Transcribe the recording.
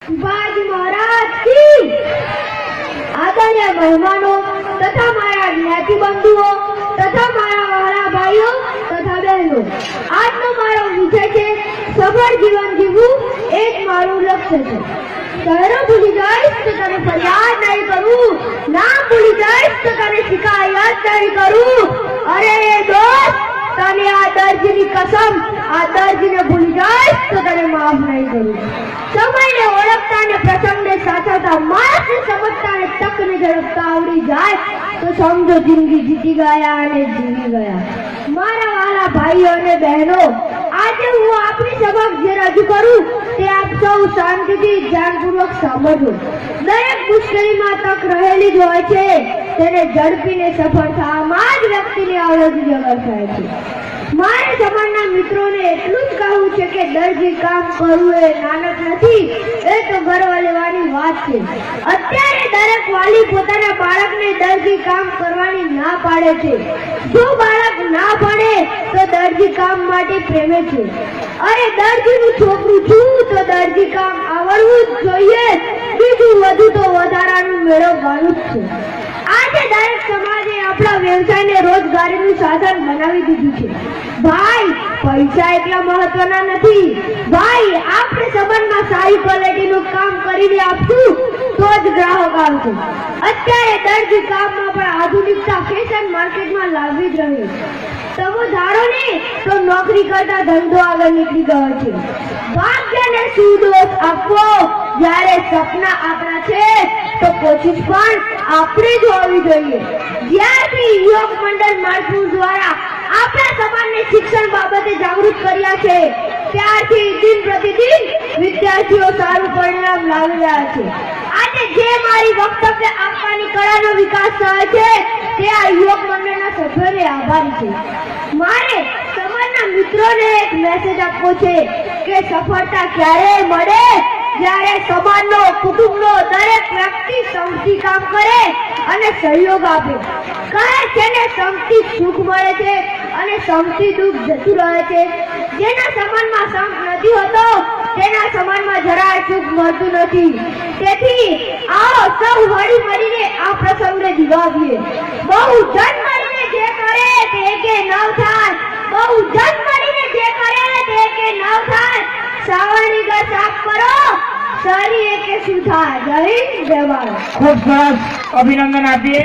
शिवाजी महाराज की आदरणीय मेहमानों तथा मारा ज्ञाति बंधुओं तथा मारा वाला भाइयों तथा बहनों, आज नो मारो विषय है सफल जीवन जीवવું એ જ મારું લક્ષ્ય છે। શહેરો ભૂલી જઈશ તો તને ફરિયાદ નહીં કરું, નામ ભૂલી જઈશ તો તને શિકાયત નહીં કરું। અરે દોસ્ત, તને આ દર્દની કસમ, આ દર્દને ભૂલી જઈશ તો તને માફ નહીં કરું। સમયને ઓળખતા ને પ્રસંગને સાચવતા, માણસને સમજતા ને તકને ઝડપતા આવડી જાય તો સમજો જિંદગી જીતી ગયા અને જીવી ગયા। મારા વાલા ભાઈઓ અને બહેનો, આજે હું આપની સમક્ષ જે રજૂ કરું તે આપ સૌ શાંતિથી ધ્યાનપૂર્વક સાંભળજો। દરેક મુશ્કેલીમાં તક રહેલી જ હોય છે, તેને ઝડપીને સફળ થવામાં જ વ્યક્તિની આવડત જગર થાય છે। મારે સમાજના મિત્રોને એટલું જ કહેવું છે કે દરજી કામ કરવું એ નાનક નથી, એ તો ગર્વ લેવાની વાત છે। અત્યારે દરેક વાલી પોતાના બાળકને દરજી કામ કરવાની ના પાડે છે। જો બાળક ના ભણે તો દરજી કામ માટે પ્રેમે છે। અરે દરજીનું છોકરું છું તો દરજી કામ આવડવું જ જોઈએ, બીજું વધુ તો વધારાનું મેળવવાનું જ છે। આજે દરેક સમાજે આપણા વ્યવસાયને રોજગારીનું સાધન બનાવી દીધું છે। ભાઈ, પૈસા એટલા મહત્વના નથી ભાઈ, આપણે સંબંધમાં સારી ક્વોલિટીનું કામ કરીને આપશું તો જ ગ્રાહક આવશે। અત્યારે દરજી કામમાં પણ આધુનિકતા ફેશન માર્કેટમાં લાવવી જ રહે। તમે ધારો ને તો નોકરી કરતા ધંધો આગળ નીકળી ગયો છે। ભાગ્યને શું દોષ આપવો, જ્યારે સપના આપણા છે તો કોશિશ પણ આપણે જ હોવી જોઈએ। જ્યારથી યુવક મંડળ માળખું દ્વારા આપણા સમાજને શિક્ષણ બાબતે જાગૃત કર્યા છે, ત્યારથી દિન પ્રતિદિન વિદ્યાર્થીઓ સારું પરિણામ લાવી રહ્યા છે। આજે જે મારી વક્તવ્ય આપવાની કળાનો વિકાસ થયો છે તે આ યુવક મંડળના સભ્યોને આભારી છે। મારે સમાજના મિત્રોને એક મેસેજ આપવો છે કે સફળતા ક્યારે મળે, જ્યારે સમાજનો, કુટુંબનો દરેક વ્યક્તિ સંપથી કામ કરે અને સહયોગ આપે। કહે છે ને સંપથી સુખ મળે છે અને સંપથી દુઃખ જતું રહે છે। જેના સમાજમાં સંપ નથી હોતો તેના સમાજમાં જરાય સુખ મળતું નથી। તેથી આવો સૌ હળી મળીને આ પ્રસંગને દિવાવીએ। બહુ જન મળીને જે કરે તે કે નવ થાય, બહુ જન મળીને જે કરે તે કે નવ થાય। સાવરણી ગર સાફ કરો, સારી એકે શું થાય। જય હિન્દ, જય ભારત। ખૂબ સરસ, અભિનંદન આપીએ।